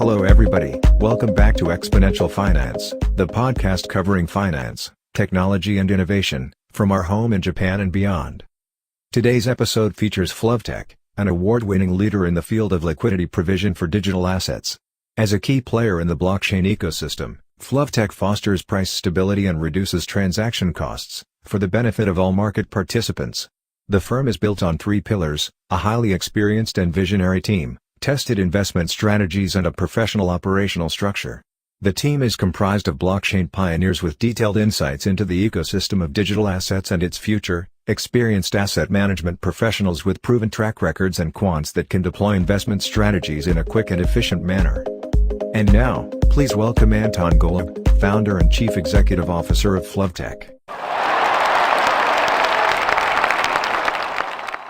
Hello everybody, welcome back to Exponential Finance, the podcast covering finance, technology and innovation, from our home in Japan and beyond. Today's episode features flovtec, an award-winning leader in the field of liquidity provision for digital assets. As a key player in the blockchain ecosystem, flovtec fosters price stability and reduces transaction costs, for the benefit of all market participants. The firm is built on three pillars: a highly experienced and visionary team, tested investment strategies and a professional operational structure. The team is comprised of blockchain pioneers with detailed insights into the ecosystem of digital assets and its future, experienced asset management professionals with proven track records and quants that can deploy investment strategies in a quick and efficient manner. And now, please welcome Anton Golub, founder and chief executive officer of flovtec.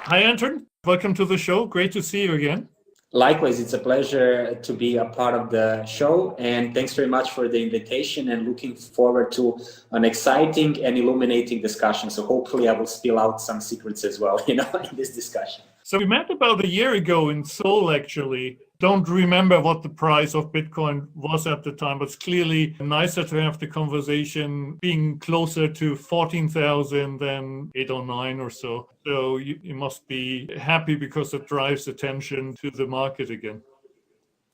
Hi Anton, welcome to the show. Great to see you again. Likewise, it's a pleasure to be a part of the show, and thanks very much for the invitation, and looking forward to an exciting and illuminating discussion. So hopefully I will spill out some secrets as well, in this discussion. So we met about a year ago in Seoul, actually. Don't remember what the price of Bitcoin was at the time, but it's clearly nicer to have the conversation being closer to 14,000 than 809 or so. So you must be happy because it drives attention to the market again.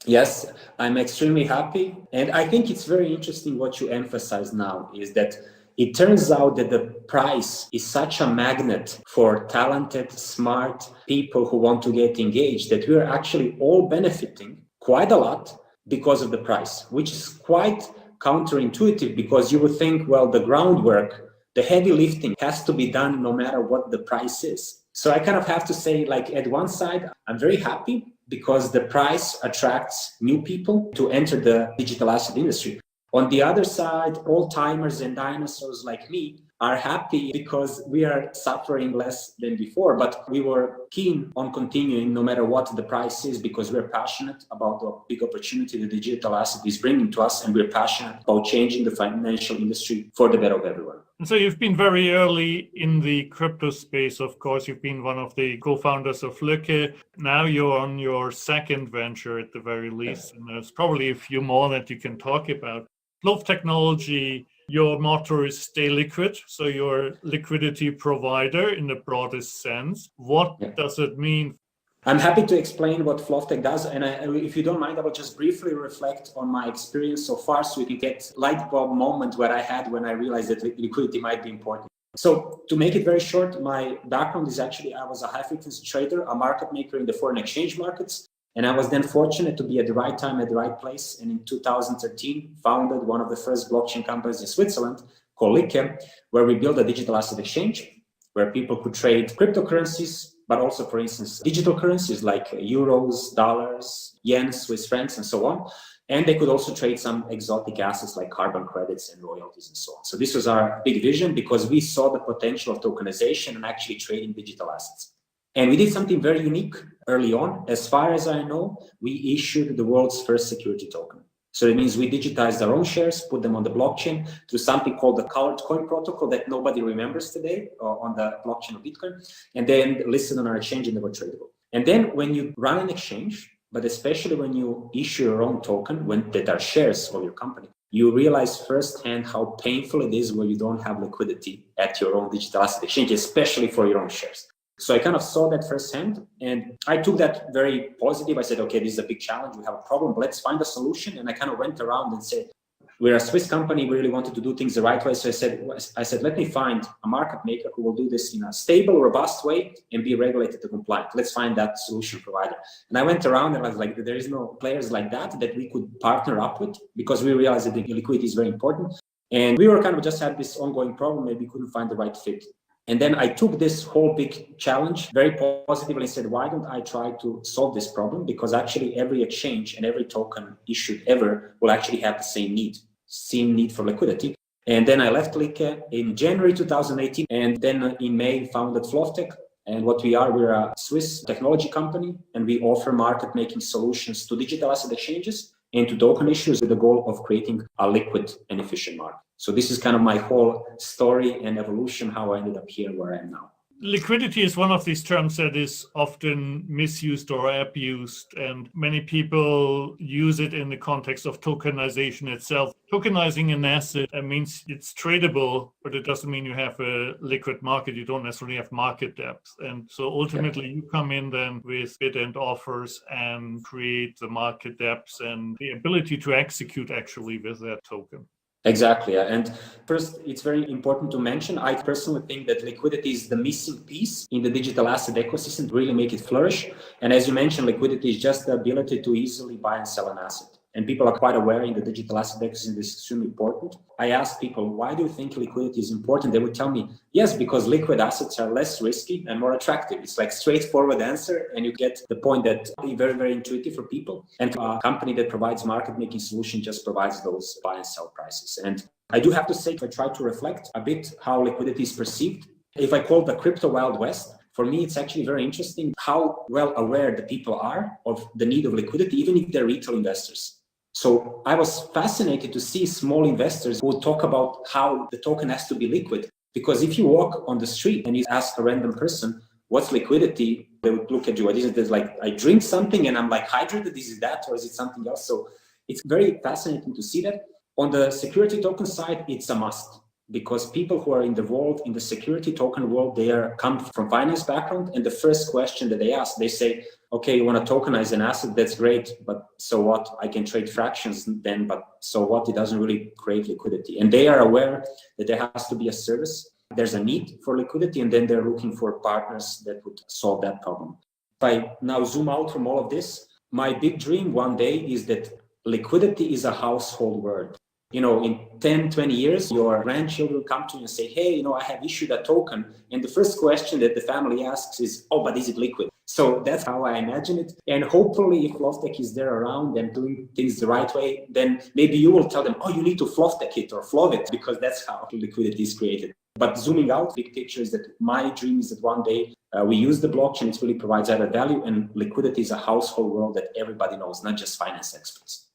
Yes, I'm extremely happy. And I think it's very interesting what you emphasize now is that it turns out that the price is such a magnet for talented, smart people who want to get engaged that we are actually all benefiting quite a lot because of the price, which is quite counterintuitive because you would think, well, the groundwork, the heavy lifting has to be done no matter what the price is. So I kind of have to say, like, at one side, I'm very happy because the price attracts new people to enter the digital asset industry. On the other side, old-timers and dinosaurs like me are happy because we are suffering less than before, but we were keen on continuing no matter what the price is because we're passionate about the big opportunity the digital asset is bringing to us, and we're passionate about changing the financial industry for the better of everyone. And so you've been very early in the crypto space, of course. You've been one of the co-founders of Lykke. Now you're on your second venture at the very least, and there's probably a few more that you can talk about. Flov Technology, your motto is stay liquid, so you're a liquidity provider in the broadest sense. What does it mean? I'm happy to explain what flovtec does, and if you don't mind, I will just briefly reflect on my experience so far so you can get light bulb moment where I had when I realized that liquidity might be important. So to make it very short, my background is actually I was a high-frequency trader, a market maker in the foreign exchange markets. And I was then fortunate to be at the right time, at the right place. And in 2013, founded one of the first blockchain companies in Switzerland called Lykke, where we built a digital asset exchange where people could trade cryptocurrencies, but also, for instance, digital currencies like euros, dollars, yen, Swiss francs, and so on. And they could also trade some exotic assets like carbon credits and royalties and so on. So this was our big vision because we saw the potential of tokenization and actually trading digital assets. And we did something very unique early on. As far as I know, we issued the world's first security token. So it means we digitized our own shares, put them on the blockchain through something called the colored coin protocol that nobody remembers today on the blockchain of Bitcoin, and then listed on our exchange and they were tradable. And then when you run an exchange, but especially when you issue your own token, that are shares of your company, you realize firsthand how painful it is when you don't have liquidity at your own digital asset exchange, especially for your own shares. So I kind of saw that firsthand, and I took that very positive. I said, okay, this is a big challenge. We have a problem, but let's find a solution. And I kind of went around and said, we're a Swiss company. We really wanted to do things the right way. So I said, let me find a market maker who will do this in a stable, robust way and be regulated to compliant. Let's find that solution provider. And I went around and I was like, there is no players like that we could partner up with because we realized that the liquidity is very important. And we were kind of just had this ongoing problem. Maybe we couldn't find the right fit. And then I took this whole big challenge very positively and said, why don't I try to solve this problem? Because actually every exchange and every token issued ever will actually have the same need for liquidity. And then I left Lykke in January 2018. And then in May founded flovtec. And what we're a Swiss technology company, and we offer market-making solutions to digital asset exchanges and to token issuers with the goal of creating a liquid and efficient market. So this is kind of my whole story and evolution, how I ended up here where I am now. Liquidity is one of these terms that is often misused or abused, and many people use it in the context of tokenization itself. Tokenizing an asset means it's tradable, but it doesn't mean you have a liquid market. You don't necessarily have market depth. And so ultimately you come in then with bid and offers and create the market depths and the ability to execute actually with that token. Exactly. And first, it's very important to mention, I personally think that liquidity is the missing piece in the digital asset ecosystem to really make it flourish. And as you mentioned, liquidity is just the ability to easily buy and sell an asset. And people are quite aware in the digital asset ecosystem this is extremely important. I ask people, why do you think liquidity is important? They would tell me, yes, because liquid assets are less risky and more attractive. It's like straightforward answer, and you get the point that is very, very intuitive for people. And a company that provides market-making solution just provides those buy and sell prices. And I do have to say, I try to reflect a bit how liquidity is perceived. If I call the crypto Wild West, for me, it's actually very interesting how well aware the people are of the need of liquidity, even if they're retail investors. So I was fascinated to see small investors who talk about how the token has to be liquid. Because if you walk on the street and you ask a random person, what's liquidity? They would look at you. What is it? It's like, I drink something and I'm like hydrated. Is it that or is it something else? So it's very fascinating to see that. On the security token side, it's a must. Because people who are involved in the security token world, they come from finance background. And the first question that they ask, they say, okay, you want to tokenize an asset, that's great, but so what? I can trade fractions then, but so what? It doesn't really create liquidity. And they are aware that there has to be a service. There's a need for liquidity, and then they're looking for partners that would solve that problem. If I now zoom out from all of this, my big dream one day is that liquidity is a household word. In 10, 20 years, your grandchildren will come to you and say, hey, I have issued a token. And the first question that the family asks is, oh, but is it liquid? So that's how I imagine it. And hopefully if flovtec is there around and doing things the right way, then maybe you will tell them, oh, you need to flovtec it or flov it, because that's how liquidity is created. But zooming out, big picture is that my dream is that one day we use the blockchain, it really provides added value, and liquidity is a household word that everybody knows, not just finance experts.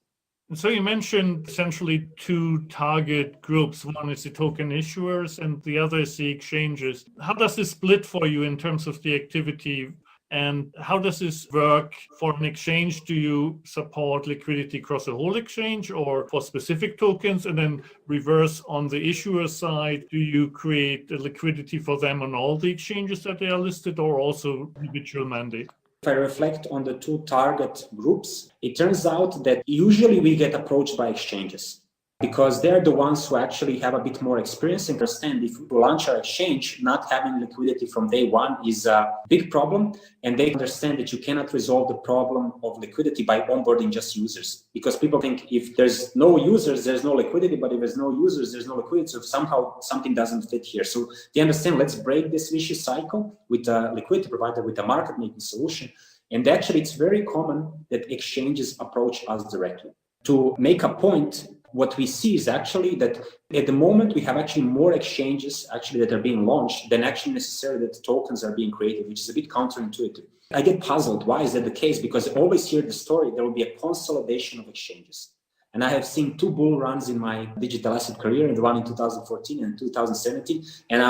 So you mentioned essentially two target groups. One is the token issuers and the other is the exchanges. How does this split for you in terms of the activity? And how does this work for an exchange? Do you support liquidity across the whole exchange or for specific tokens? And then reverse on the issuer side, do you create the liquidity for them on all the exchanges that they are listed or also individual mandate? If I reflect on the two target groups, it turns out that usually we get approached by exchanges because they're the ones who actually have a bit more experience and understand if we launch our exchange, not having liquidity from day one is a big problem. And they understand that you cannot resolve the problem of liquidity by onboarding just users. Because people think if there's no users, there's no liquidity, but if there's no users, there's no liquidity. So somehow something doesn't fit here. So they understand, let's break this vicious cycle with a liquidity provider, with a market making solution. And actually, it's very common that exchanges approach us directly. To make a point, what we see is actually that at the moment we have actually more exchanges actually that are being launched than actually necessarily that tokens are being created, which is a bit counterintuitive. I get puzzled. Why is that the case? Because I always hear the story, there will be a consolidation of exchanges. And I have seen two bull runs in my digital asset career, the one in 2014 and 2017. And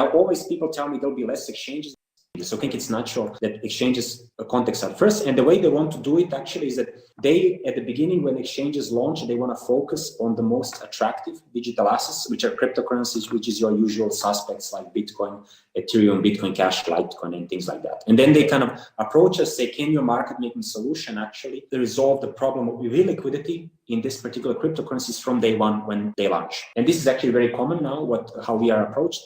people tell me there'll be less exchanges. So I think it's natural that exchanges contacts are first. And the way they want to do it actually is that they, at the beginning, when exchanges launch, they want to focus on the most attractive digital assets, which are cryptocurrencies, which is your usual suspects like Bitcoin, Ethereum, Bitcoin Cash, Litecoin, and things like that. And then they kind of approach us, say, can your market making solution actually resolve the problem of illiquidity in this particular cryptocurrencies from day one when they launch? And this is actually very common now, how we are approached.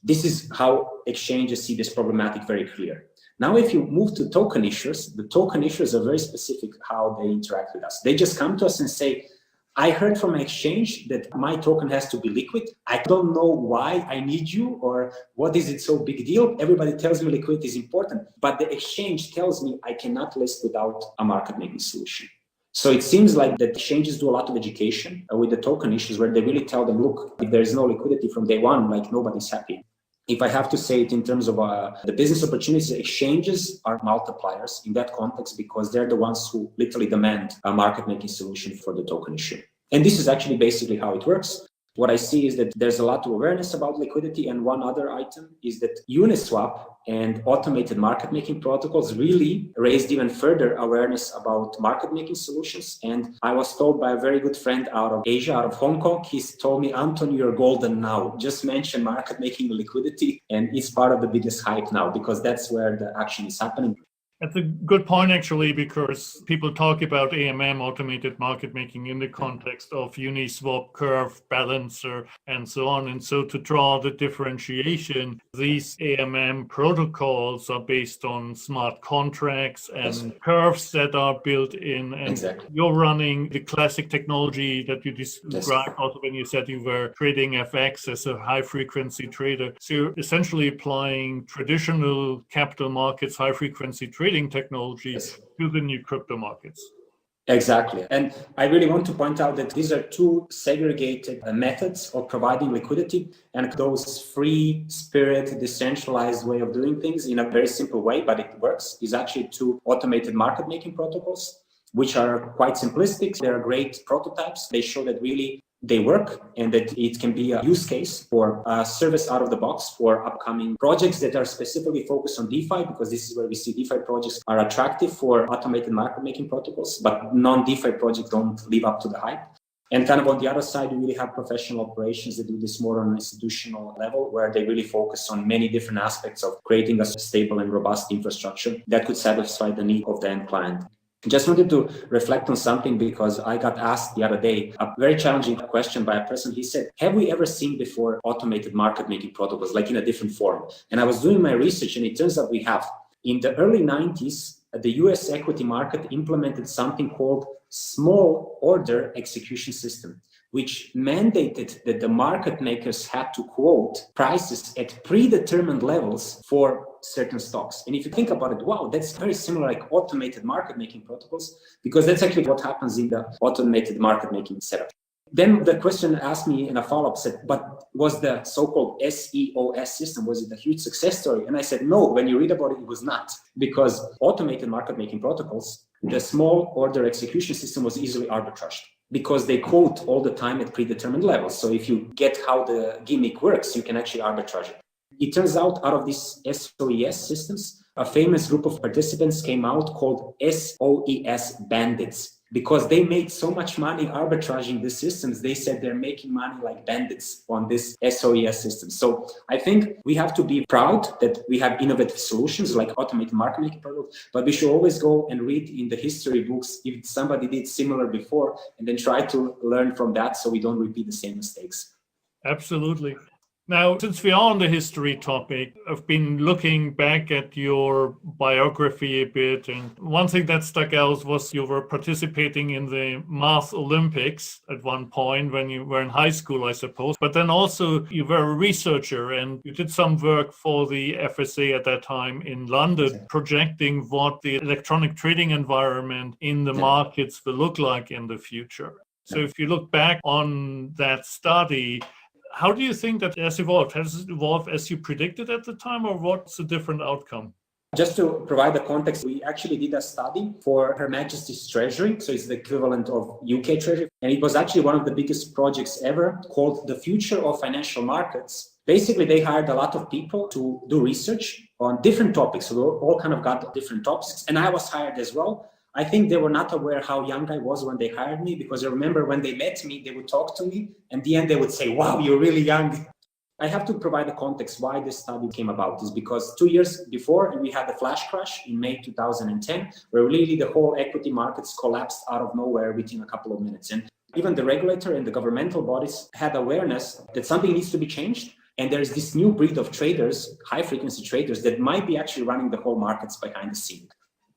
This is how exchanges see this problematic very clear. Now, if you move to token issuers, the token issuers are very specific how they interact with us. They just come to us and say, I heard from an exchange that my token has to be liquid. I don't know why I need you or what is it so big deal. Everybody tells me liquidity is important, but the exchange tells me I cannot list without a market making solution. So it seems like that exchanges do a lot of education with the token issues where they really tell them, look, if there is no liquidity from day one, like nobody's happy. If I have to say it in terms of the business opportunities, exchanges are multipliers in that context because they're the ones who literally demand a market making solution for the token issue. And this is actually basically how it works. what I see is that there's a lot of awareness about liquidity. And one other item is that Uniswap and automated market making protocols really raised even further awareness about market making solutions. And I was told by a very good friend out of Asia, out of Hong Kong, he's told me, Anton, you're golden now. Just mention market making liquidity and it's part of the biggest hype now because that's where the action is happening. That's a good point, actually, because people talk about AMM, automated market making, in the context of Uniswap, Curve, Balancer, and so on. And so to draw the differentiation, these AMM protocols are based on smart contracts and curves that are built in. And you're running the classic technology that you described also when you said you were trading FX as a high-frequency trader. So you're essentially applying traditional capital markets, high-frequency trading technologies to the new crypto markets. Exactly. And I really want to point out that these are two segregated methods of providing liquidity, and those free spirit, decentralized way of doing things in a very simple way, but it works, is actually two automated market making protocols, which are quite simplistic. They're great prototypes. They show that really they work and that it can be a use case for a service out of the box for upcoming projects that are specifically focused on DeFi, because this is where we see DeFi projects are attractive for automated market making protocols, but non-DeFi projects don't live up to the hype. And kind of on the other side, we really have professional operations that do this more on an institutional level, where they really focus on many different aspects of creating a stable and robust infrastructure that could satisfy the need of the end client. Just wanted to reflect on something because I got asked the other day a very challenging question by a person. He said, have we ever seen before automated market making protocols, like in a different form? And I was doing my research and it turns out we have. In the early 90s, the US equity market implemented something called small order execution system, which mandated that the market makers had to quote prices at predetermined levels for certain stocks. And if you think about it, wow, that's very similar like automated market making protocols, because that's actually what happens in the automated market making setup. Then the question asked me in a follow-up said, but was the so-called SEOS system, was it a huge success story? And I said, no, when you read about it, it was not, because automated market making protocols, the small order execution system was easily arbitraged, because they quote all the time at predetermined levels. So if you get how the gimmick works, you can actually arbitrage it. It turns out of these SOES systems, a famous group of participants came out called SOES bandits, because they made so much money arbitraging the systems. They said they're making money like bandits on this SOES system. So I think we have to be proud that we have innovative solutions like automated market making protocols, but we should always go and read in the history books if somebody did similar before, and then try to learn from that so we don't repeat the same mistakes. Absolutely. Now, since we are on the history topic, I've been looking back at your biography a bit, and one thing that stuck out was you were participating in the Math Olympics at one point when you were in high school, I suppose. But then also you were a researcher and you did some work for the FSA at that time in London, projecting what the electronic trading environment in the markets will look like in the future. So if you look back on that study, how do you think that has evolved? Has it evolved as you predicted at the time, or what's a different outcome? Just to provide the context, we actually did a study for Her Majesty's Treasury. So it's the equivalent of UK Treasury. And it was actually one of the biggest projects ever, called The Future of Financial Markets. Basically, they hired a lot of people to do research on different topics. So we all kind of got different topics. And I was hired as well. I think they were not aware how young I was when they hired me, because I remember when they met me, they would talk to me, and at the end they would say, wow, you're really young. I have to provide the context why this study came about, is because 2 years before we had the flash crash in May 2010, where really the whole equity markets collapsed out of nowhere within a couple of minutes. And even the regulator and the governmental bodies had awareness that something needs to be changed. And there's this new breed of traders, high frequency traders, that might be actually running the whole markets behind the scene.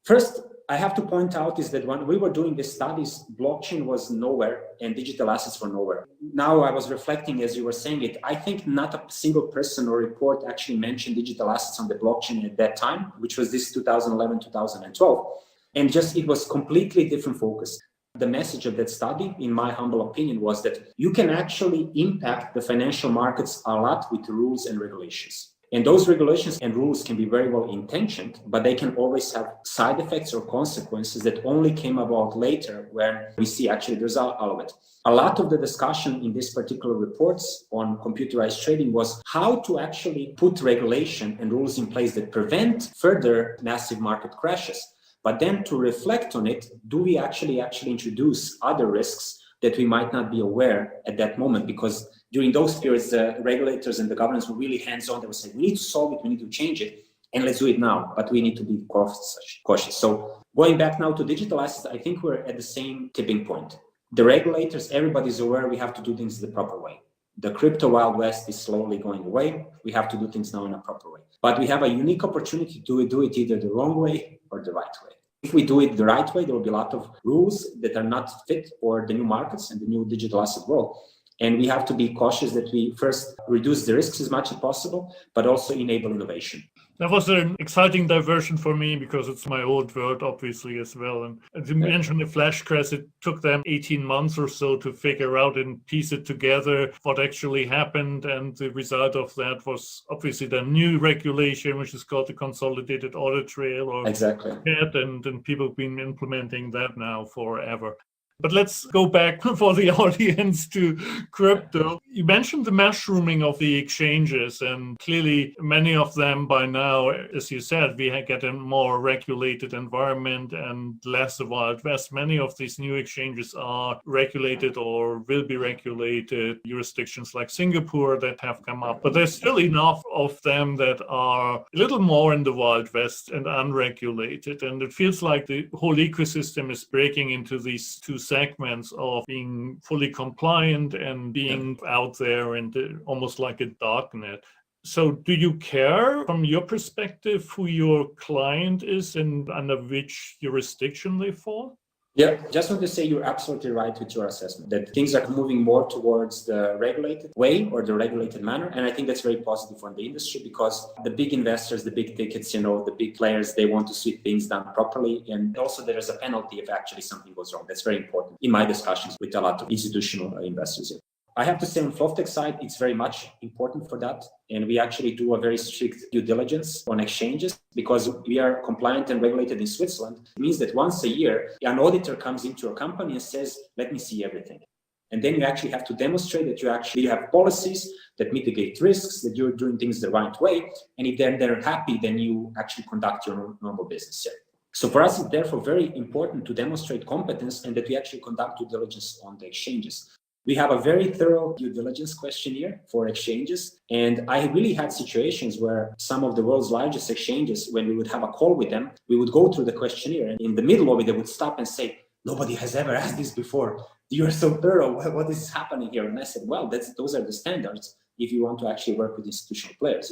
First, I have to point out is that when we were doing these studies, blockchain was nowhere and digital assets were nowhere. Now I was reflecting as you were saying it, I think not a single person or report actually mentioned digital assets on the blockchain at that time, which was this 2011, 2012. And just it was completely different focus. The message of that study, in my humble opinion, was that you can actually impact the financial markets a lot with rules and regulations. And those regulations and rules can be very well intentioned, but they can always have side effects or consequences that only came about later when we see actually the result of it. A lot of the discussion in this particular reports on computerized trading was how to actually put regulation and rules in place that prevent further massive market crashes. But then to reflect on it, do we actually introduce other risks that we might not be aware at that moment? Because during those periods, the regulators and the governments were really hands-on. They would say, we need to solve it, we need to change it, and let's do it now. But we need to be cautious. So going back now to digital assets, I think we're at the same tipping point. The regulators, everybody's aware we have to do things the proper way. The crypto Wild West is slowly going away. We have to do things now in a proper way. But we have a unique opportunity to do it either the wrong way or the right way. If we do it the right way, there will be a lot of rules that are not fit for the new markets and the new digital asset world. And we have to be cautious that we first reduce the risks as much as possible, but also enable innovation. That was an exciting diversion for me because it's my old world, obviously, as well. And as you mentioned the flash crash, it took them 18 months or so to figure out and piece it together what actually happened. And the result of that was obviously the new regulation, which is called the Consolidated Audit Trail, or exactly. And people have been implementing that now forever. But let's go back for the audience to crypto. You mentioned the mushrooming of the exchanges, and clearly many of them by now, as you said, we get a more regulated environment and less the Wild West. Many of these new exchanges are regulated or will be regulated, jurisdictions like Singapore that have come up. But there's still enough of them that are a little more in the Wild West and unregulated. And it feels like the whole ecosystem is breaking into these two segments of being fully compliant and being out there in almost like a darknet. So do you care from your perspective who your client is and under which jurisdiction they fall? Yeah, just want to say you're absolutely right with your assessment that things are moving more towards the regulated way or the regulated manner. And I think that's very positive for the industry because the big investors, the big tickets, the big players, they want to see things done properly. And also there is a penalty if actually something goes wrong. That's very important in my discussions with a lot of institutional investors. I have to say on flovtec side, it's very much important for that. And we actually do a very strict due diligence on exchanges because we are compliant and regulated in Switzerland. It means that once a year, an auditor comes into a company and says, let me see everything. And then you actually have to demonstrate that you actually have policies that mitigate risks, that you're doing things the right way. And if they're happy, then you actually conduct your normal business. So for us, it's therefore very important to demonstrate competence and that we actually conduct due diligence on the exchanges. We have a very thorough due diligence questionnaire for exchanges. And I really had situations where some of the world's largest exchanges, when we would have a call with them, we would go through the questionnaire and in the middle of it, they would stop and say, nobody has ever asked this before. You're so thorough. What is happening here? And I said, well, those are the standards if you want to actually work with institutional players,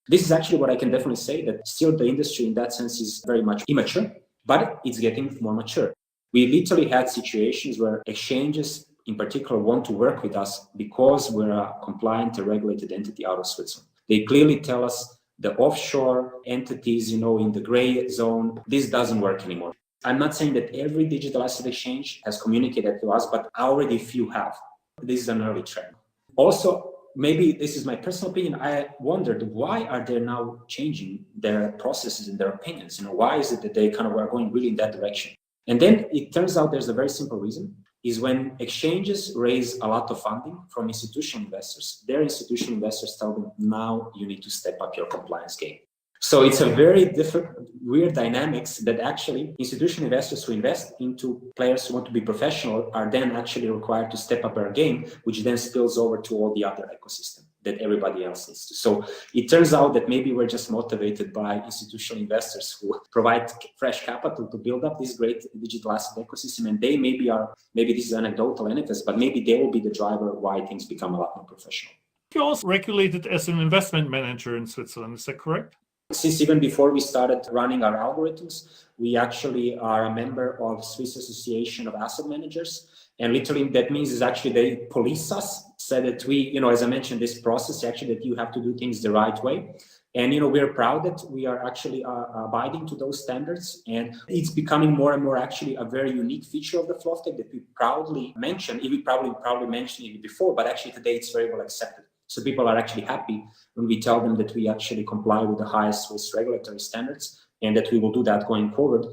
This is actually what I can definitely say that still the industry in that sense is very much immature, but it's getting more mature. We literally had situations where exchanges in particular want to work with us because we're a compliant and regulated entity out of Switzerland. They clearly tell us the offshore entities, in the gray zone, this doesn't work anymore. I'm not saying that every digital asset exchange has communicated to us, but already few have. This is an early trend. Also, maybe this is my personal opinion. I wondered why are they now changing their processes and their opinions? Why is it that they kind of are going really in that direction? And then it turns out there's a very simple reason. Is when exchanges raise a lot of funding from institutional investors, their institutional investors tell them, now you need to step up your compliance game. So it's a very different, weird dynamics that actually institutional investors who invest into players who want to be professional are then actually required to step up their game, which then spills over to all the other ecosystem that everybody else needs to. So it turns out that maybe we're just motivated by institutional investors who provide fresh capital to build up this great digital asset ecosystem. And they maybe this is anecdotal NFS, but maybe they will be the driver why things become a lot more professional. You're also regulated as an investment manager in Switzerland, is that correct? Since even before we started running our algorithms, we actually are a member of Swiss Association of Asset Managers. And literally that means is actually they police us, so that we, as I mentioned, this process actually that you have to do things the right way. And, we're proud that we are actually abiding to those standards. And it's becoming more and more actually a very unique feature of the flovtec that we proudly mention. We probably mentioned it before, but actually today it's very well accepted. So people are actually happy when we tell them that we actually comply with the highest Swiss regulatory standards and that we will do that going forward.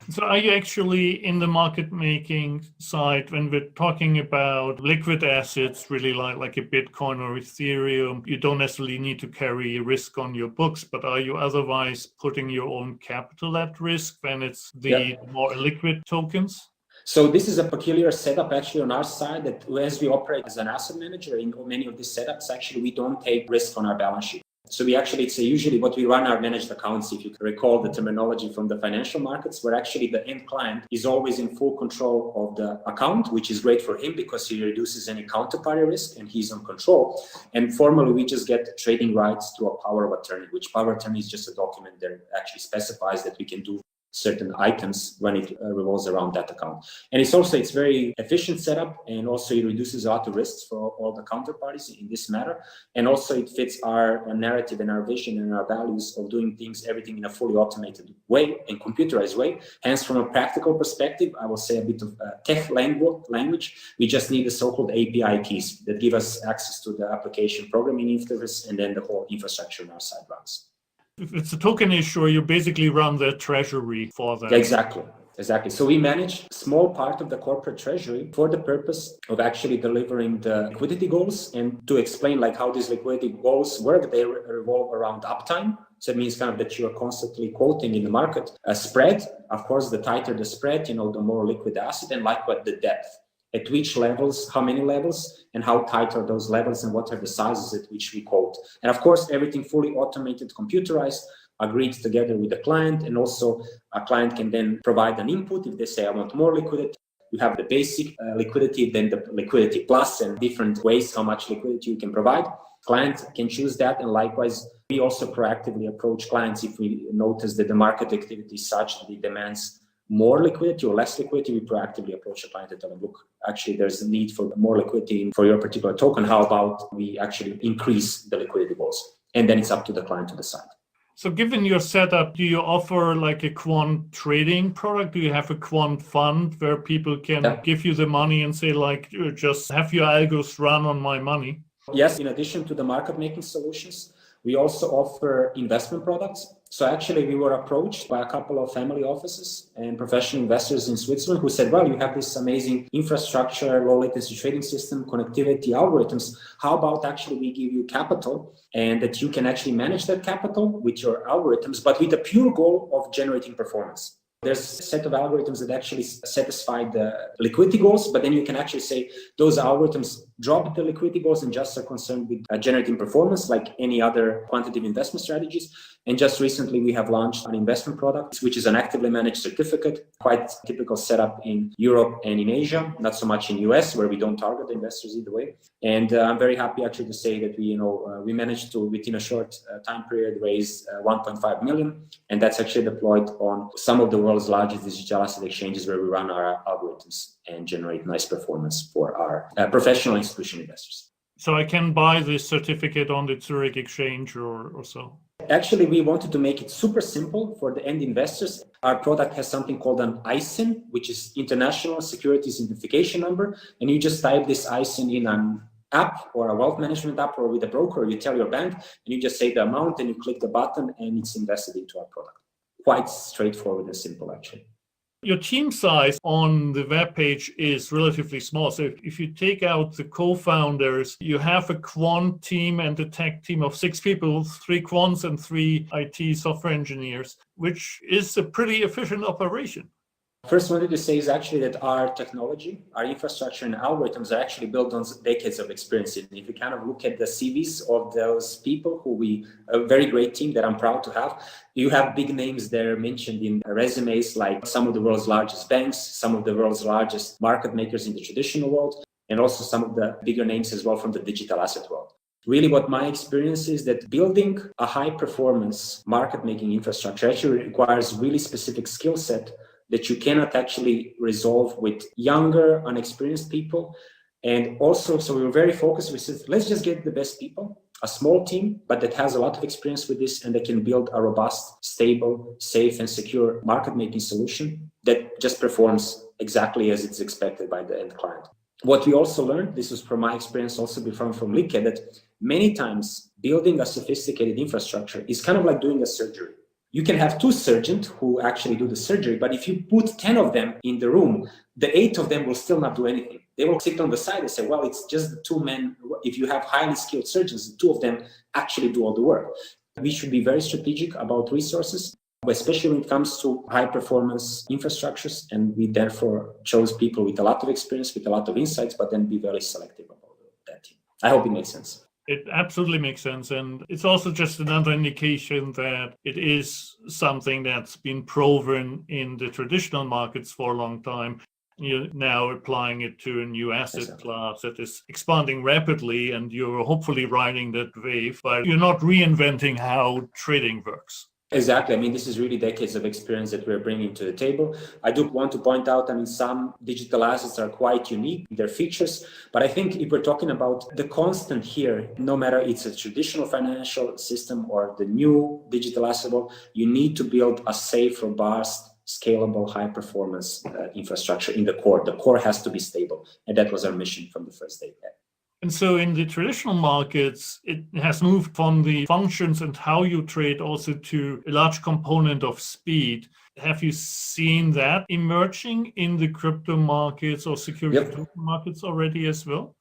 So are you actually in the market making side when we're talking about liquid assets, really like a Bitcoin or Ethereum? You don't necessarily need to carry risk on your books, but are you otherwise putting your own capital at risk when it's the more illiquid tokens? So this is a peculiar setup actually on our side, that as we operate as an asset manager in many of these setups, actually we don't take risk on our balance sheet. So we actually, it's usually what we run our managed accounts, if you can recall the terminology from the financial markets, where actually the end client is always in full control of the account, which is great for him because he reduces any counterparty risk and he's on control. And formally, we just get trading rights to a power of attorney, which power of attorney is just a document that actually specifies that we can do certain items when it revolves around that account. And it's very efficient setup, and also it reduces a lot of risks for all the counterparties in this matter. And also it fits our narrative and our vision and our values of doing everything in a fully automated way and computerized way. Hence, from a practical perspective, I will say a bit of tech language. We just need the so-called API keys that give us access to the application programming interface, and then the whole infrastructure on our side runs. If it's a token issuer, you basically run the treasury for them. Exactly. So we manage a small part of the corporate treasury for the purpose of actually delivering the liquidity goals. And to explain how these liquidity goals work, they revolve around uptime. So it means that you are constantly quoting in the market a spread. Of course, the tighter the spread, the more liquid the asset, and likewise the depth. At which levels, how many levels, and how tight are those levels, and what are the sizes at which we quote. And of course, everything fully automated, computerized, agreed together with the client. And also a client can then provide an input. If they say, I want more liquidity, you have the basic liquidity, then the liquidity plus, and different ways how much liquidity you can provide. Client can choose that. And likewise, we also proactively approach clients if we notice that the market activity is such that it demands more liquidity or less liquidity. We proactively approach a client and tell them, look, actually there's a need for more liquidity for your particular token. How about we actually increase the liquidity goals? And then it's up to the client to decide. So given your setup, do you offer a quant trading product? Do you have a quant fund where people can give you the money and say just have your algos run on my money? Yes, in addition to the market making solutions, we also offer investment products. So actually, we were approached by a couple of family offices and professional investors in Switzerland who said, well, you have this amazing infrastructure, low latency trading system, connectivity, algorithms. How about actually we give you capital and that you can actually manage that capital with your algorithms, but with the pure goal of generating performance. There's a set of algorithms that actually satisfy the liquidity goals, but then you can actually say those algorithms drop the liquidity goals and just are concerned with generating performance like any other quantitative investment strategies. And just recently, we have launched an investment product, which is an actively managed certificate, quite typical setup in Europe and in Asia, not so much in US, where we don't target investors either way. And I'm very happy actually to say that we managed to, within a short time period, raise 1.5 million. And that's actually deployed on some of the world's largest digital asset exchanges where we run our algorithms and generate nice performance for our professional institutional investors. So I can buy this certificate on the Zurich exchange or so? Actually, we wanted to make it super simple for the end investors. Our product has something called an ISIN, which is International Securities Identification Number. And you just type this ISIN in an app or a wealth management app or with a broker, or you tell your bank, and you just say the amount and you click the button and it's invested into our product. Quite straightforward and simple, actually. Your team size on the webpage is relatively small. So if you take out the co-founders, you have a quant team and a tech team of 6 people, 3 quants and 3 IT software engineers, which is a pretty efficient operation. First, I wanted to say is actually that our technology, our infrastructure and algorithms are actually built on decades of experience. And if you kind of look at the CVs of those people a very great team that I'm proud to have, you have big names there mentioned in resumes, like some of the world's largest banks, some of the world's largest market makers in the traditional world, and also some of the bigger names as well from the digital asset world. Really, what my experience is that building a high performance market making infrastructure actually requires really specific skill set that you cannot actually resolve with younger, unexperienced people. And also, so we were very focused. We said, let's just get the best people, a small team, but that has a lot of experience with this, and they can build a robust, stable, safe, and secure market-making solution that just performs exactly as it's expected by the end client. What we also learned, this was from my experience also from Lykke, that many times building a sophisticated infrastructure is kind of like doing a surgery. You can have 2 surgeons who actually do the surgery, but if you put 10 of them in the room, the 8 of them will still not do anything. They will sit on the side and say, well, it's just the 2 men. If you have highly skilled surgeons, the 2 of them actually do all the work. We should be very strategic about resources, especially when it comes to high performance infrastructures. And we therefore chose people with a lot of experience, with a lot of insights, but then be very selective about that team. I hope it makes sense. It absolutely makes sense. And it's also just another indication that it is something that's been proven in the traditional markets for a long time. You're now applying it to a new asset class that is expanding rapidly, and you're hopefully riding that wave, but you're not reinventing how trading works. Exactly. I mean, this is really decades of experience that we're bringing to the table. I do want to point out, I mean, some digital assets are quite unique in their features, but I think if we're talking about the constant here, no matter it's a traditional financial system or the new digital asset world, you need to build a safe, robust, scalable, high performance infrastructure in the core. The core has to be stable. And that was our mission from the first day. And so in the traditional markets, it has moved from the functions and how you trade also to a large component of speed. Have you seen that emerging in the crypto markets or security markets already as well?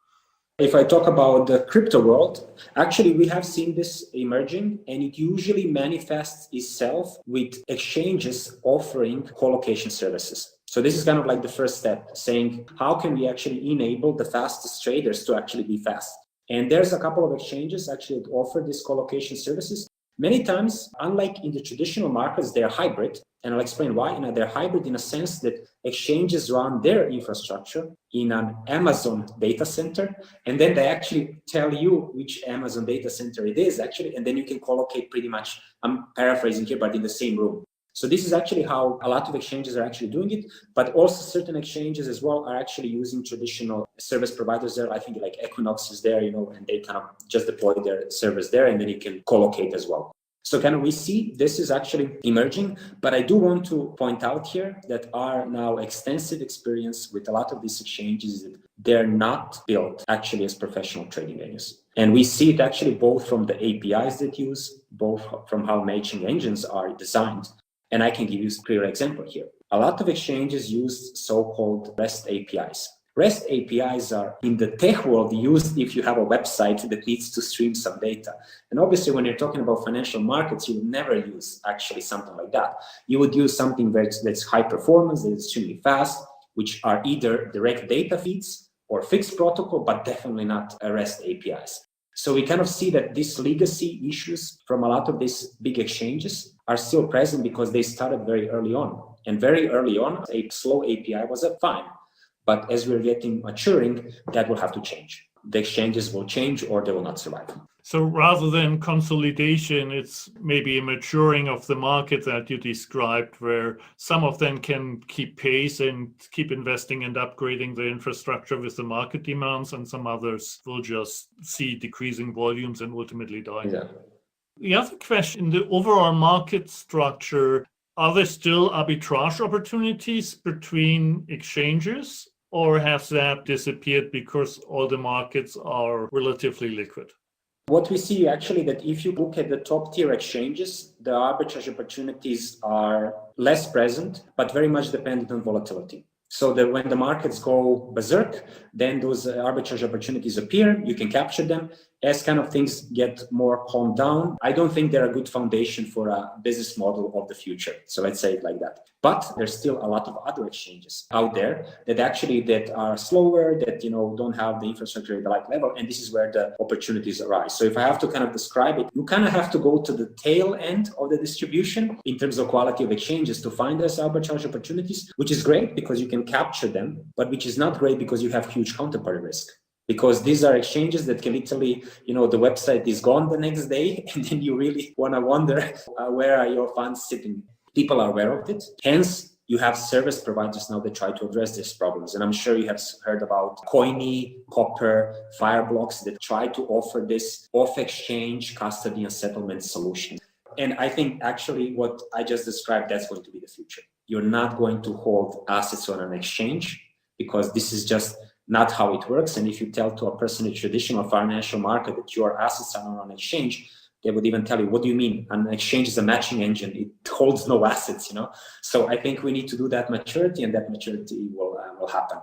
If I talk about the crypto world, actually we have seen this emerging, and it usually manifests itself with exchanges offering collocation services. So this is kind of like the first step, saying how can we actually enable the fastest traders to actually be fast? And there's a couple of exchanges actually that offer these collocation services. Many times, unlike in the traditional markets, they're hybrid. And I'll explain why. They're hybrid in a sense that exchanges run their infrastructure in an Amazon data center. And then they actually tell you which Amazon data center it is actually. And then you can collocate pretty much, I'm paraphrasing here, but in the same room. So this is actually how a lot of exchanges are actually doing it, but also certain exchanges as well are actually using traditional service providers there. I think like Equinox is there, and they kind of just deploy their servers there, and then you can collocate as well. So kind of we see this is actually emerging, but I do want to point out here that our now extensive experience with a lot of these exchanges is that they're not built actually as professional trading venues. And we see it actually both from the APIs that use, both from how matching engines are designed. And I can give you a clear example here. A lot of exchanges use so-called REST APIs. REST APIs are in the tech world used if you have a website that needs to stream some data. And obviously, when you're talking about financial markets, you would never use actually something like that. You would use something that's high performance, that is extremely fast, which are either direct data feeds or fixed protocol, but definitely not REST APIs. So we kind of see that these legacy issues from a lot of these big exchanges are still present because they started very early on. And very early on, a slow API was fine. But as we're getting maturing, that will have to change. The exchanges will change or they will not survive. So rather than consolidation, it's maybe a maturing of the market that you described, where some of them can keep pace and keep investing and upgrading the infrastructure with the market demands, and some others will just see decreasing volumes and ultimately die. Yeah. The other question, the overall market structure, are there still arbitrage opportunities between exchanges, or has that disappeared because all the markets are relatively liquid? What we see actually that if you look at the top tier exchanges, the arbitrage opportunities are less present, but very much dependent on volatility. So that when the markets go berserk, then those arbitrage opportunities appear, you can capture them. As kind of things get more calmed down, I don't think they're a good foundation for a business model of the future. So let's say it like that. But there's still a lot of other exchanges out there that are slower, that don't have the infrastructure at the right level, and this is where the opportunities arise. So if I have to kind of describe it, you kind of have to go to the tail end of the distribution in terms of quality of exchanges to find those arbitrage opportunities, which is great because you can capture them, but which is not great because you have huge counterparty risk. Because these are exchanges that can literally, the website is gone the next day, and then you really want to wonder where are your funds sitting. People are aware of it. Hence, you have service providers now that try to address these problems. And I'm sure you have heard about Coiny, Copper, Fireblocks that try to offer this off-exchange custody and settlement solution. And I think actually what I just described, that's going to be the future. You're not going to hold assets on an exchange because this is just not how it works. And if you tell to a person in a traditional financial market that your assets are on an exchange, they would even tell you, what do you mean? An exchange is a matching engine. It holds no assets, So I think we need to do that maturity, and that maturity will happen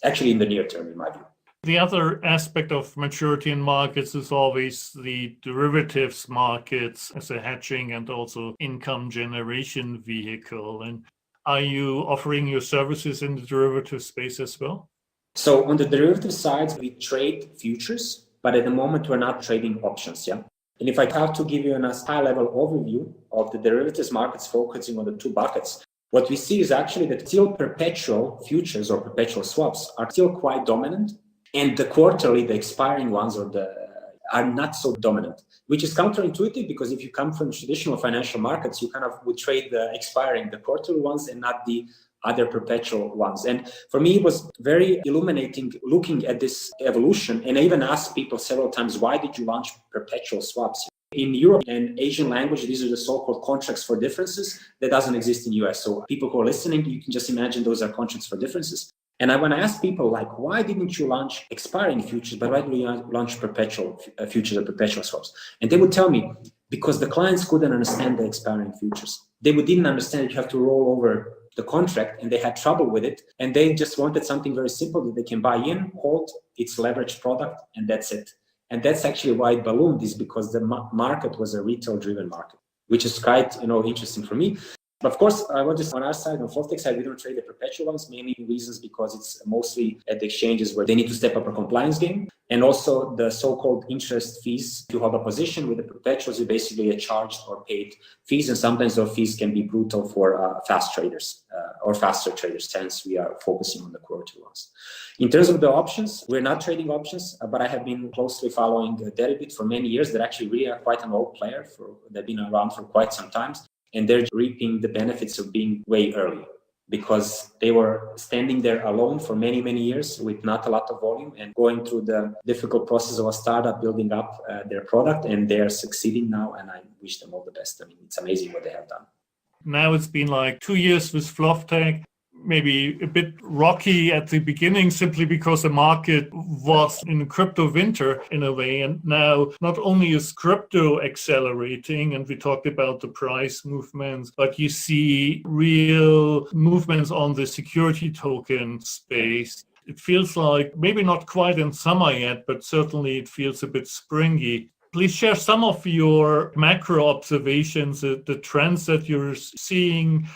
actually in the near term, in my view. The other aspect of maturity in markets is always the derivatives markets as a hedging and also income generation vehicle. And are you offering your services in the derivative space as well? So on the derivative side, we trade futures, but at the moment we're not trading options. Yeah. And if I have to give you a high-level overview of the derivatives markets focusing on the two buckets, what we see is actually that still perpetual futures or perpetual swaps are still quite dominant. And the quarterly, the expiring ones are not so dominant, which is counterintuitive, because if you come from traditional financial markets, you kind of would trade the quarterly ones and not the other perpetual ones. And for me, it was very illuminating looking at this evolution. And I even asked people several times, why did you launch perpetual swaps? In Europe and Asian language, these are the so-called contracts for differences that doesn't exist in US. So people who are listening, you can just imagine those are contracts for differences. And when I ask people, like, why didn't you launch expiring futures, but why did you launch perpetual futures or perpetual swaps? And they would tell me, because the clients couldn't understand the expiring futures. They didn't understand that you have to roll over the contract, and they had trouble with it. And they just wanted something very simple that they can buy in, hold, it's leveraged product, and that's it. And that's actually why it ballooned, is because the market was a retail-driven market, which is quite interesting for me. But of course, I want to say on our side, on flovtec side, we don't trade the perpetual ones, mainly reasons because it's mostly at the exchanges where they need to step up a compliance game. And also the so-called interest fees. If you hold a position with the perpetuals, you basically are charged or paid fees. And sometimes those fees can be brutal for fast traders or faster traders. Hence, we are focusing on the quarterly ones. In terms of the options, we're not trading options, but I have been closely following Deribit for many years. They're actually really quite an old player. They've been around for quite some time. And they're reaping the benefits of being way early, because they were standing there alone for many, many years with not a lot of volume and going through the difficult process of a startup, building up their product, and they're succeeding now. And I wish them all the best. I mean, it's amazing what they have done. Now it's been like 2 years with flovtec. Maybe a bit rocky at the beginning, simply because the market was in a crypto winter in a way. And now not only is crypto accelerating, and we talked about the price movements, but you see real movements on the security token space. It feels like maybe not quite in summer yet, but certainly it feels a bit springy. Please share some of your macro observations, the trends that you're seeing.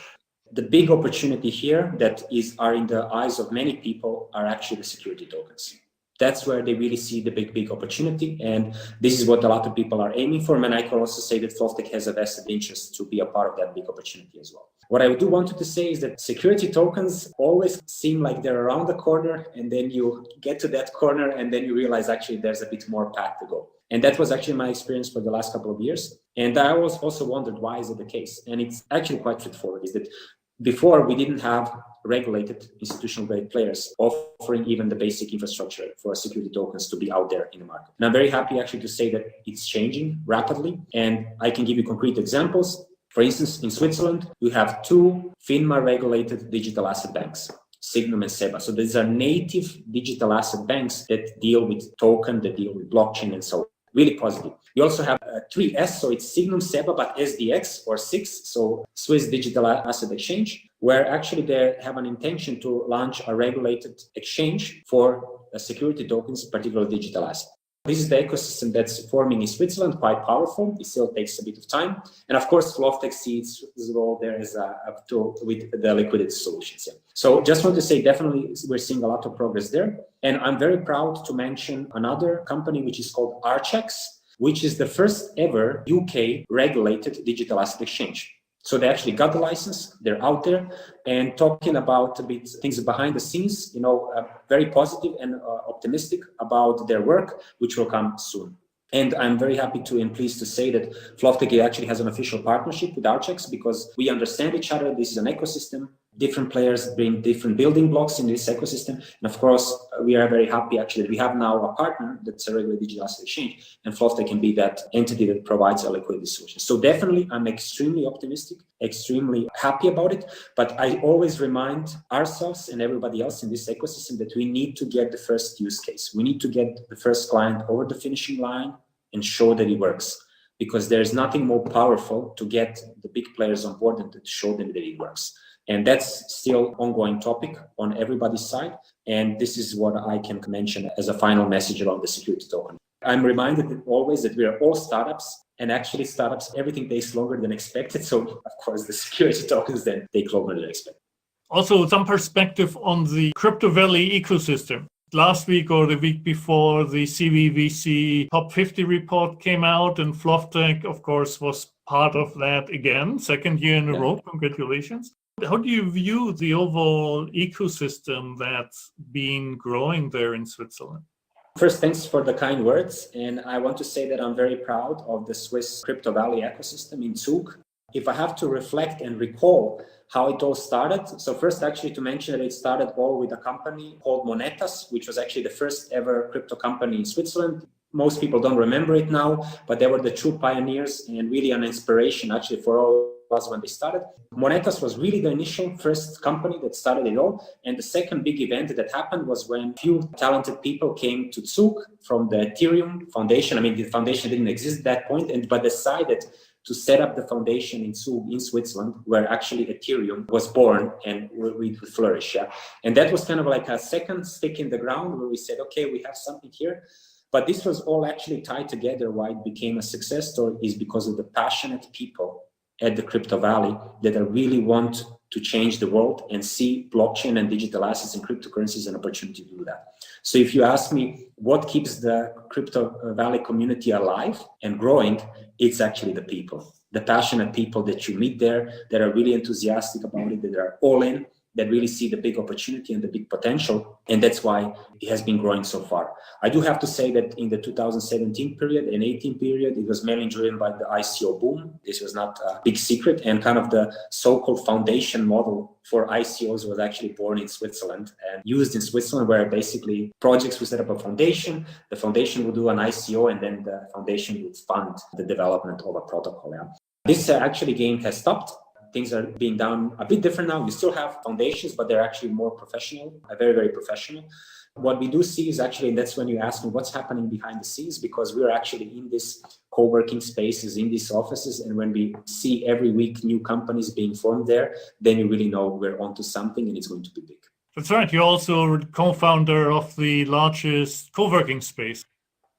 The big opportunity here that are in the eyes of many people are actually the security tokens. That's where they really see the big opportunity. And this is what a lot of people are aiming for. And I can also say that flovtec has a vested interest to be a part of that big opportunity as well. What I do want to say is that security tokens always seem like they're around the corner, and then you get to that corner and then you realize actually there's a bit more path to go. And that was actually my experience for the last couple of years. And I also wondered, why is it the case? And it's actually quite straightforward, is that before, we didn't have regulated institutional grade players offering even the basic infrastructure for security tokens to be out there in the market. And I'm very happy actually to say that it's changing rapidly. And I can give you concrete examples. For instance, in Switzerland, we have 2 FINMA regulated digital asset banks, Signum and SEBA. So these are native digital asset banks that deal with token, that deal with blockchain, and so on. Really positive. We also have 3S, so it's Signum, SEBA, but SDX or 6, so Swiss Digital Asset Exchange, where actually they have an intention to launch a regulated exchange for security tokens, particularly digital assets. This is the ecosystem that's forming in Switzerland, quite powerful. It still takes a bit of time. And of course, flovtec sees its role there as up to with the liquidity solutions. Yeah. So just want to say, definitely we're seeing a lot of progress there. And I'm very proud to mention another company, which is called Arbitrage, which is the first ever UK regulated digital asset exchange. So they actually got the license, they're out there and talking about a bit things behind the scenes, very positive and optimistic about their work, which will come soon. And I'm very happy and pleased to say that flovtec actually has an official partnership with Arbitrage, because we understand each other. This is an ecosystem. Different players bring different building blocks in this ecosystem. And of course, we are very happy actually that we have now a partner that's a regular digital asset exchange, and flovtec can be that entity that provides a liquidity solution. So definitely, I'm extremely optimistic, extremely happy about it. But I always remind ourselves and everybody else in this ecosystem that we need to get the first use case. We need to get the first client over the finishing line and show that it works. Because there's nothing more powerful to get the big players on board than to show them that it works. And that's still ongoing topic on everybody's side. And this is what I can mention as a final message about the security token. I'm reminded always that we are all startups, and actually startups, everything takes longer than expected. So of course, the security tokens then take longer than expected. Also, some perspective on the Crypto Valley ecosystem. Last week or the week before, the CVVC Top 50 report came out, and flovtec, of course, was part of that again, second year in a row. Congratulations. How do you view the overall ecosystem that's been growing there in Switzerland? First, thanks for the kind words. And I want to say that I'm very proud of the Swiss Crypto Valley ecosystem in Zug. If I have to reflect and recall how it all started. So first, actually, to mention that it started all with a company called Monetas, which was actually the first ever crypto company in Switzerland. Most people don't remember it now, but they were the true pioneers and really an inspiration actually for all of us when they started. Monetas was really the initial first company that started it all. And the second big event that happened was when few talented people came to Zug from the Ethereum Foundation. I mean, the foundation didn't exist at that point, but decided to set up the foundation in Zug, in Switzerland, where actually Ethereum was born and would flourish. Yeah? And that was kind of like a second stick in the ground where we said, okay, we have something here. But this was all actually tied together. Why it became a success story is because of the passionate people at the Crypto Valley that really want to change the world and see blockchain and digital assets and cryptocurrencies an opportunity to do that. So if you ask me what keeps the Crypto Valley community alive and growing, it's actually the people, the passionate people that you meet there that are really enthusiastic about it, that are all in, that really see the big opportunity and the big potential. And that's why it has been growing so far. I do have to say that in the 2017 period and 18 period, it was mainly driven by the ICO boom. This was not a big secret, and kind of the so-called foundation model for ICOs was actually born in Switzerland and used in Switzerland, where basically projects would set up a foundation, the foundation would do an ICO, and then the foundation would fund the development of a protocol. Yeah. This actually game has stopped. Things are being done a bit different now. We still have foundations, but they're actually more professional, very, very professional. What we do see is actually, and that's when you ask me what's happening behind the scenes, because we're actually in these co-working spaces, in these offices, and when we see every week new companies being formed there, then you really know we're onto something and it's going to be big. That's right. You're also co-founder of the largest co-working space.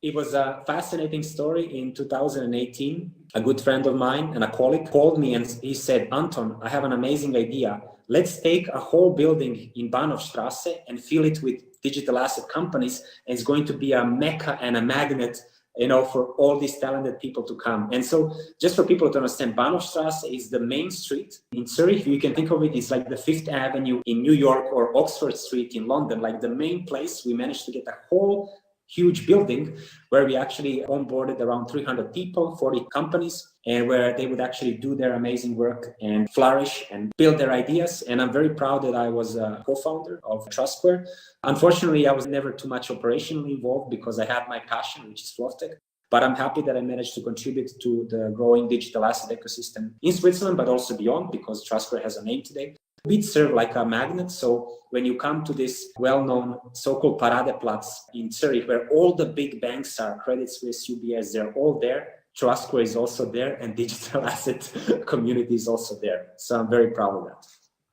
It was a fascinating story. In 2018, a good friend of mine and a colleague called me and he said, Anton, I have an amazing idea. Let's take a whole building in Bahnhofstrasse and fill it with digital asset companies. And it's going to be a mecca and a magnet, for all these talented people to come. And so just for people to understand, Bahnhofstrasse is the main street in Zurich. You can think of it, it's like the Fifth Avenue in New York or Oxford Street in London, like the main place. We managed to get a whole huge building where we actually onboarded around 300 people, 40 companies, and where they would actually do their amazing work and flourish and build their ideas. And I'm very proud that I was a co-founder of Trustsquare. Unfortunately, I was never too much operationally involved because I had my passion, which is flovtec. But I'm happy that I managed to contribute to the growing digital asset ecosystem in Switzerland, but also beyond, because Trustsquare has a name today. We serve like a magnet. So when you come to this well-known so-called Paradeplatz in Zurich, where all the big banks are, Credit Suisse, UBS, they're all there. Trustsquare is also there, and digital asset community is also there. So I'm very proud of that.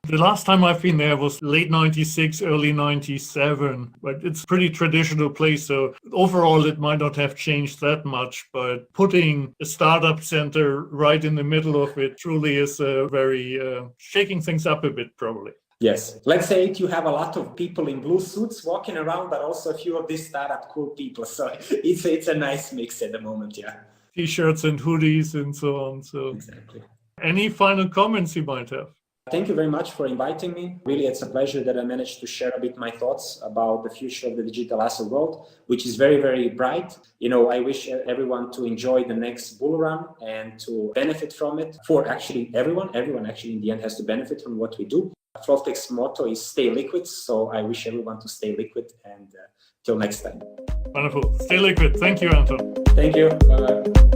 The last time I've been there was late 96, early 97, but it's a pretty traditional place. So overall, it might not have changed that much, but putting a startup center right in the middle of it truly is very shaking things up a bit, probably. Yes. Let's say you have a lot of people in blue suits walking around, but also a few of these startup cool people. So it's a nice mix at the moment, yeah. T-shirts and hoodies and so on. So exactly. Any final comments you might have? Thank you very much for inviting me. Really, it's a pleasure that I managed to share a bit my thoughts about the future of the digital asset world, which is very, very bright. I wish everyone to enjoy the next bull run and to benefit from it. For actually everyone actually in the end has to benefit from what we do. Flovtec's motto is stay liquid. So I wish everyone to stay liquid, and till next time. Wonderful. Stay liquid. Thank you, Anton. Thank you. Bye-bye.